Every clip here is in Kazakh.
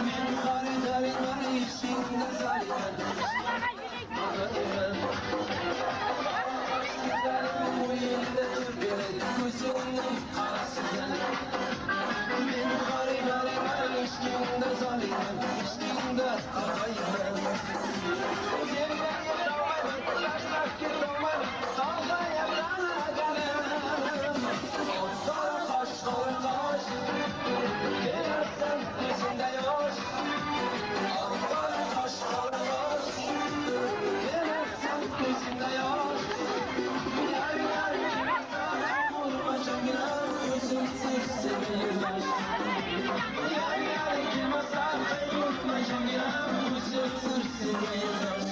Men xaridorman ishingda zaliman o'yinda turgan ko'zimning qarasidan men xaridorman ishingda zaliman ishingda tog'ayman tashlab ketolman sog'ayamdan aganim o'zaro qosh qo'ldosh kelarsan ko'zimda yosh o'zaro qosh qo'ldosh kelarsan ko'zimda yosh yar yar urmashagina ko'zim seni yosh yar yar kelmasa urmashagina ko'zim seni yosh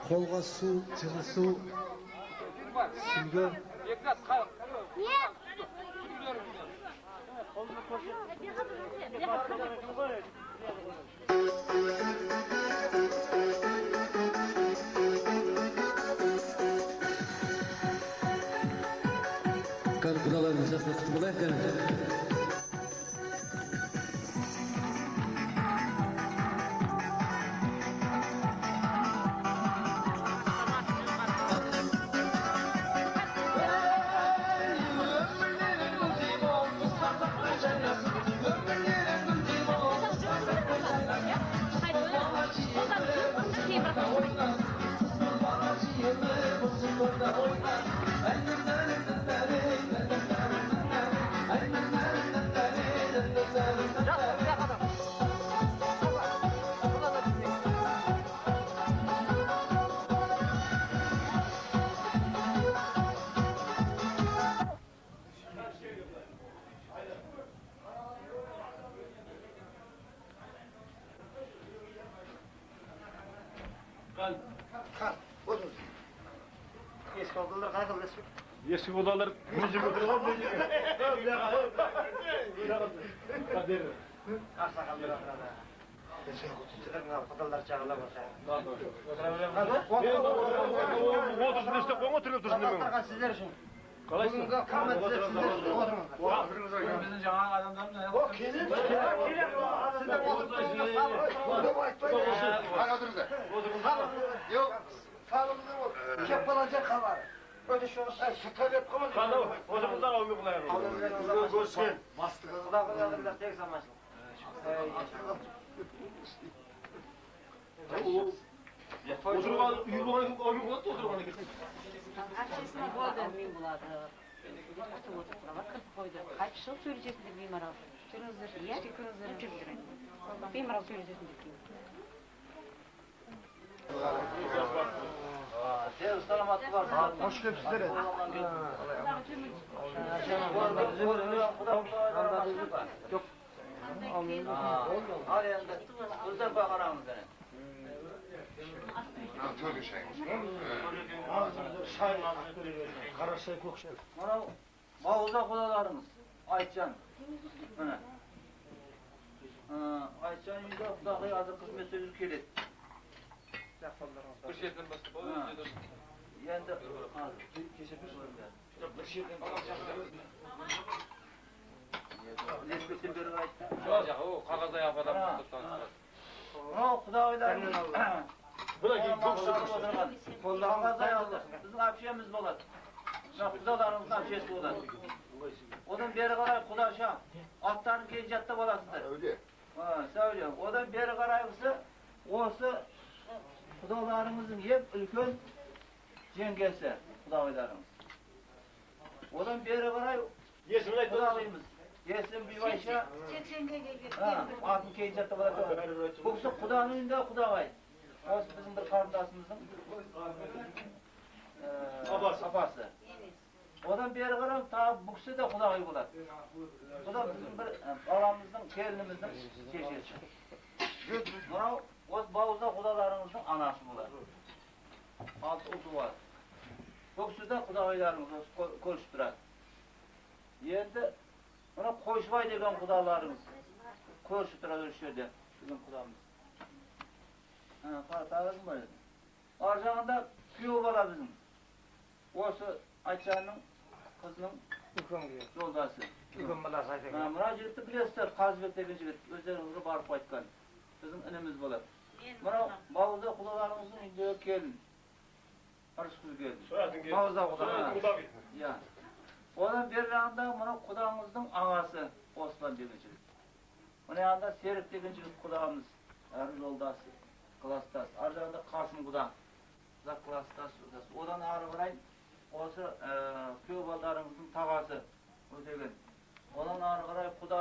Kolga su, çığı su, sünger. Kan kudalarımıza kutlular efendim. Eski odalar müzik oturgan müzik. Kadir. Odalar çağırla başlar. Otursun işte koyun oturup dursun demin. Sizler için. Kalırsın. Kahmet sizler için. Oturun. Bizim cana adamdan ne O kilim. Sizler oturun. Hadi oturun. Yok. Sağlığınızın olur. Kepalanacak hava. Öyle şu süper yapamadım. Kanı hocamızdan almıyor bunlar. Görüşün. Kulaklarında tek zamansın. Oturgan yürüyen oyun oldu oturgan. Akşesine boydan men buladı. Oturup oturdular. Kırk koydu. Kaç yıl söyleyeceksin de Beymer al. Sürünüzdür. Ya? Sürünüzdür. Beymer al söyleyeceksin de. Size selamatı var. Hoş geldiniz sizlere. Yok. Al yanında. Uzak bak aramızda. Tövbe şey. Kara şey kokşu. Bana uzak odalarımız. Aytcan. Mana. Aytcan yüzde Xudoga adı xizmat sözü keledi. Bir şeyden basıp Endi kecha bir Nesbettin beri aytdi. o qog'ozda yopadan Xudoylarning Buna kim Qog'ozda yozdi. Bizning общемimiz bo'ladi. Xudolarimiz общесі bo'ladi. Odan beri qaray Xudo sham. Otlarni kenjatda bo'lasizlar. Öyle. Ha, söylüyorum. Odan beri qarayısı olsa Xudolarımızın hep ulkan jengesi Xudoylarimiz. Odan beri qaray Yesin ayt. Xudoyimiz. Yesin bir başa. Ha, atın kenjatda bo'ladi. Bu kishi Xudoning uyida Xudoy. O'zi bizning bir qarindashimizning apasi. Odan beri qaram ta bu kishi da Xudoy bo'ladi. Xudo bizning bir bolamizning, kelinimizning sheshesi. Mana o'z bavuzda Xudolarimizni anasi bo'ladi. Altı uzu var. Bu kishi da Xudoylarimiz ko'rishib turadi. Endi mana Qo'shvoy degan Xudolarimiz ko'rishib turadi o'sha yerda bizning Xudomiz. Ha, qaratarizm bo'ladi. Arjag'anda kuyov bola bizning. O'sha Aytjanning qizining yo'ldasi. Murojaatni bilasizlar, Qazbek degan yigit o'zlari borib qaytgan. Bizim inimiz bo'ladi. Mana bavuzda Xudolarimizning uyiga kelin. Arshqul keldi. Bavuzda Xudo. Ya. Odan berganda mana Xudomizning og'asi Osman degan yigit. Mana yanda Serif degan yigit Xudomiz, yo'ldasi, klassdas. Arjanda Qosim Xudo. Za klassdas. Odan ari qaray o'sha kuyov bolalarimizning tog'asi o'degan. Odan ari qaray Xudo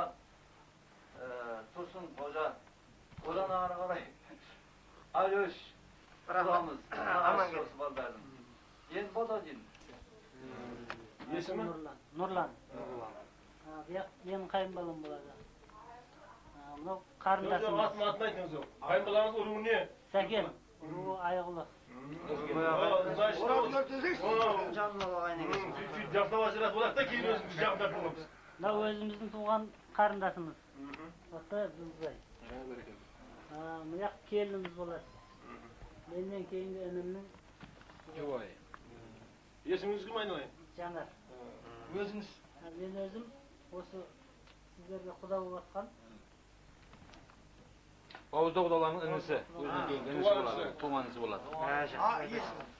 Tursun Xo'ja. Odan ari qaray Alyush Xudomiz. Aman gelsin bolalarim. Yen bodojin. Yesimi? Nurlan. Ha, benim kayınbalım bo'ladi. Bunu qarindoshim. Atma aytdingiz. Kayınbalamiz urug'i ne? Sakin. Bu ayoqli. Canlı ағайын екенсің. Жақтабасырат болақ та кейін өзіміз жағдап боламыз. Мынау өзіміздің туған қарындасымыз. Аты Жылбай. Мына келініміз болады. Менен кейінгі інімнің Жубай. Есіңіз кім айналайын? Жанар. Өзіңіз Мен өзім осы сіздерге құда болып атқан. Бауызда құдаларының інісі. Өзінің кейін інісі болады. Туған інісі болады.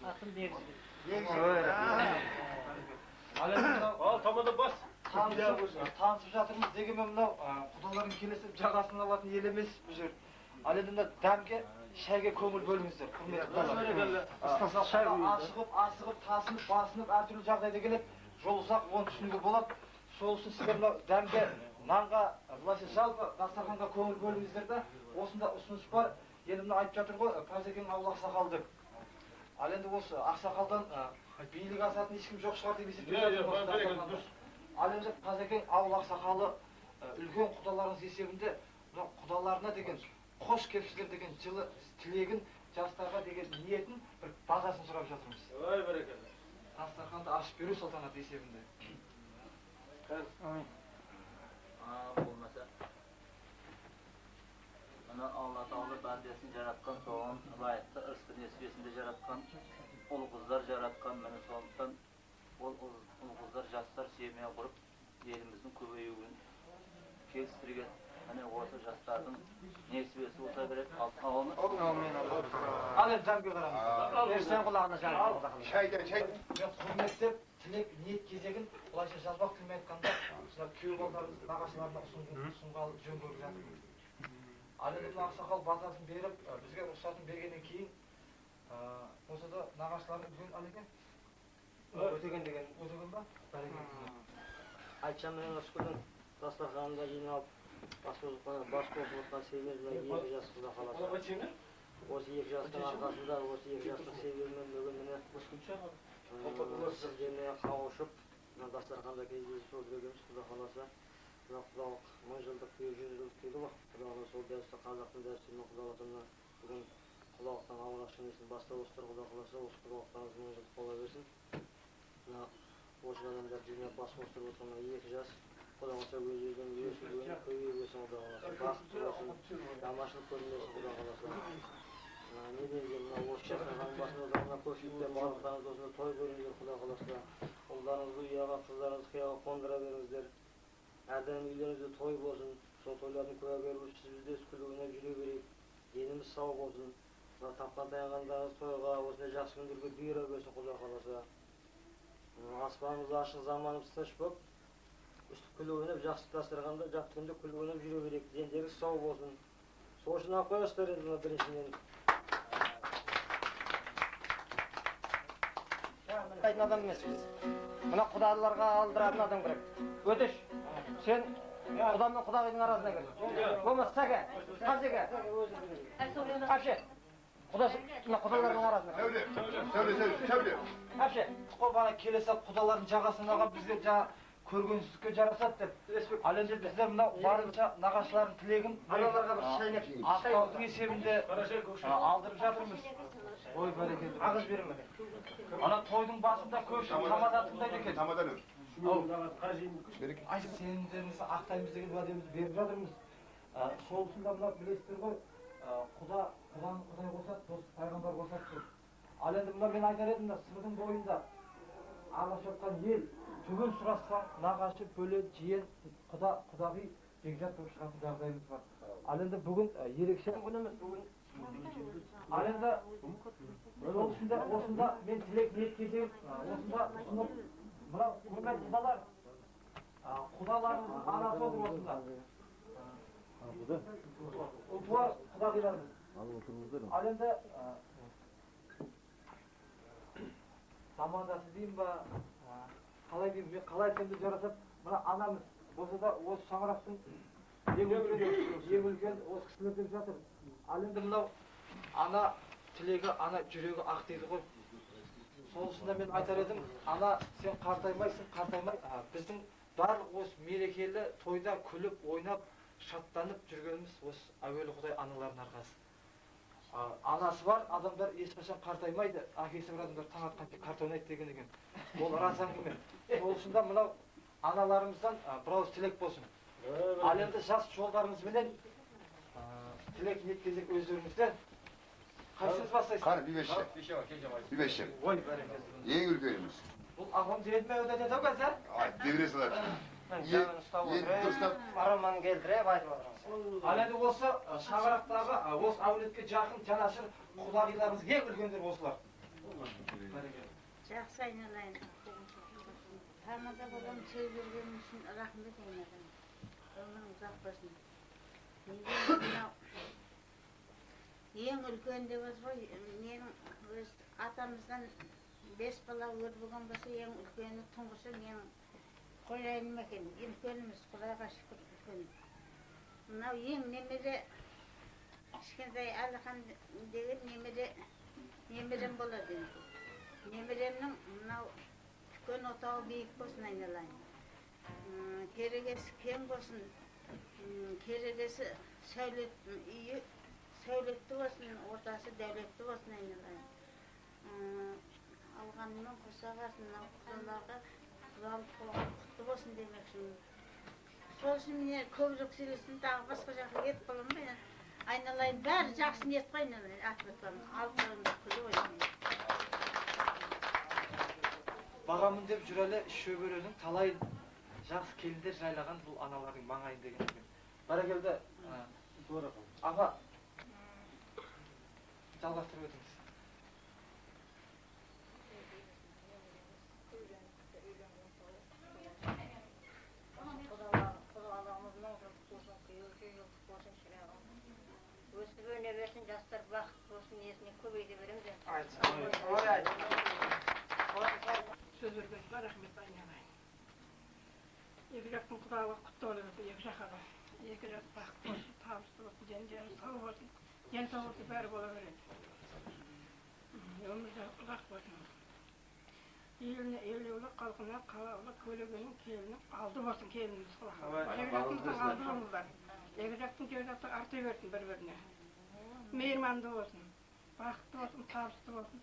Атым Бегізбек. Ал тамада бас. танысып жатырмыз дегенмен мынау құдалардың келесі жағасын алатын ел емес бұл жер. Ал енді мына дәмге, шайға көңіл бөліңіздер, құрметті құдалар. Асығып, тасынып, басынып, әртүрлі жағдайда келеді. Жол ұзақ, оны түсінуге болады. Сол үшін сіздер мынау дәмге, нанға, былайша жалпы дастарханға көңіл бөліңіздер де. Осында ұсыныс бар. Енді мына айтып жатыр ғой, Тазекең ауыл ақсақалы деп. Ал енді осы ақсақалдан билік асатын ешкім жоқ шығар деп есептеймін. Ал енді Тазекең ауыл ақсақалы үлкен құдаларыңыз есебінде мына құдаларына деген қош келіпсіздер деген жылы тілегін, жастарға деген ниетін бір базасын сұрап жатырмыз. Ой, бәрекелді. Дастарханды ашып беру салтанаты есебінде. Болмаса. Ана Алла Тағала бәндесін жаратқан, соған лайықты ырысты несібесінде жаратқан, ұл қыздар жаратқан, міне сондықтан ол ұл қыздар жастар семья құрып, еліміздің көбеюін келістірген. Міне осы жастардың несібесі болса керек. Аумин. Ал енді дәмге қараңыз. Берсен құлағына жарып. Мен құрметтеп, тілек, ниет кезегін бұлайша жазбақ тілмен айтқанда, күйеу балаларымыз нағашыларына ұсынғалы жөн көріп жатырмыз. Ал енді ақсақал батасын беріп, бізге рұқсатын бергеннен кейін, осы да нағашылардың үлкен ал екен? Өтеген деген. Өтеген ба? Айтсам мен осы күнін дастарханында жиналып, бас қосып отқан себебіміз 2 жас құда қаласы. Осы 2 жастың арқасында, осы 2 жастың себебімен бүгін міне сіздеріне қауышып, дастарханда кездесіп отырғанымыз құда қаласы. Мына құдалық 1000 жылдық, 100 жылдық дейді ғой. Құда қаласы сол дәстүр, қазақтың дәстүрімен құдалығына бүгін құдалықтан алғашқы несін бастап осылар құда қаласы, осы құдалықтарыңыз 1000 жылдық бола берсін. Осы адамдар жинап бас қостырып отырған 2 жас құда қаласа өз үйдің өсіп көбейе берсін құда қаласы. Бақытты болсын, жаманшылық көрмесін құда қаласы. Не деген мына осы дастарханның басында отырған көпшіліктер барлықтарыңыз осында той көріңіздер құда қаласа. Ұлдарыңызды ұяға, қыздарыңызды қияға қондыра беріңіздер. Әрдайым үйлеріңізде той болсын, сол тойлардың куәгері болып сіз бізде күліп ойнап жүре берейік. Деніміз сау болсын. Тапқан таянғандарыңыз тойға, осындай жақсы күндерге бұйыра берсін құда қаласа. Аспанымыз ашық, заманымыз тыныш болып, үстіп күліп ойнап, жақсы дастарханда, жақсы күнде күліп ойнап жүре берейік. Дендеріңіз сау болсын. Сол үшін алып қоясыздар енді біріншіден. Айтын адам емеспіз. Мына құдаларға алдыратын адам керек. Өтіш, сен құдамен құдағайдың арасына кір. Болмас, сәке, қазеке. Әпше, құдалардың арасына кір. Әпше, бана келесі құдалардың жағасын алған бізге көргенсіздікке жарасады деп. Ал енді біздер мына барынша нағашылардың тілегін ақтаудың есебінде алдырып жатырмыз. Ой, бәрекелді. Ағыз беріңіз. Ана тойдың басында көпшілік тамада тыңдайды екен. Тамаданым. Ай, сендеріңізді ақтаймыз деген уәдемізді беріп жатырмыз. Сол үшін мына білесіздер ғой, құданың құдай қосады, дос пайғамбар қосады деп. Ал енді мына мен айтар едім, сырдың бойында араласып жатқан ел, түгел сұрасқан нағашы, бөле, жиен, құдағи бекзат болып шығатын жағдайымыз бар. Ал енді бүгін ерекше күніміз бүгін. Ал енді сол үшінде осында мен тілек ниет кезегім осында ұсынып, мына құрметті құдалар, құдаларымыздың анасы отыр осында. Ұлтуар құдағиларымыз. Ал енді замандасы деймін ба, қалай деймін, мен қалай айтқанды жарасап, мына анамыз болса да осы шаңырақтың ең үлкен осы кісілер деп жатыр. Ал енді мынау ана тілегі, ана жүрегі ақ дейді ғой. Сол үшін мен айтар едім, ана сен қартаймайсың, қартаймай. Біздің барлық осы мерекелі тойда күліп, ойнап, шаттанып жүргеніміз осы әуелі Құдай аналардың арқасы. Anası var, adamlar ешқашан қартаймайды, әкесі бар адамдар таң атқанша қарта ойнайды деген екен. Ол рас әңгіме. Ол үшін мынау аналарымыздан бірауыз тілек болсын. Ал енді жас жолдарыңызбенен тілек неткезек өздеріңізден. Қайсыңыз бастайсыз? Қар бибешем. Ой, бәрекелді. Ең үлкеніміз. Бұл ағам дедім өте деді қазір? Девре салады. Араман келдіріп айтып отырмыз. Ал енді осы шаңырақтағы, осы әулетке жақын жанашыр құдағиларыңыз ең үлкендер осылар. Жақсы айналайын. Тамада болам сөз бергенің үшін рахмет айналайын. Өмірің ұзақ болсын. Ең үлкен деп ғой, менің өз атамыздан 5 бала өрбіген болса, ең үлкені тұңғышы менің қожайыным екен. Үлкеніміз, Құдайға шүкір үлкен. Мынау ең немере, кішкентай Әлихан деген немерем болады. Немеремнің мынау үлкен отауы биік болсын айналайын. Керегесі кең болсын, керегесі сәулетті болсын, ортасы дәулетті болсын айналайын. Алғанымен қосағасын, құдаларға құдалық болған құтты болсын демекшімін. Сол үшін мен көбірек сөйлесін, тағы басқа жаққа кетіп қалам ба? Айналайын, бәрі жақсы ниет қой айналайын, атып өтпеміз, алып қалыңыз күлі ойнайын. Бағамын деп жүрелі шөберенің талай жақсы келіндер жайлаған бұл аналардың маңайын деген екен. Бәрекелді, аға, жалғастырып өтіңіз. Өсіп өне берсін, жастар бақыт болсын, есіне көбейді береміз. Söz verdiğinizde rahmet aynalayın. Екі жақтың құдалығы құтты болып өтті, екі жаққа да. Екі жақ бақытты болсын, табысты болсын, жан-жағы сау болсын, денсаулығы бәрі бола береді. Өмірде ұзақ болсын. Еліне елеулі, халқына қалаулы, көлегенің келінің алды болсын, келініміз құлаққа. Екі жақтың алды болыңыздар. Екі жақтың жер жақтың арты берсін бір-біріне. Мейірманды болсын, бақытты болсын, табысты болсын.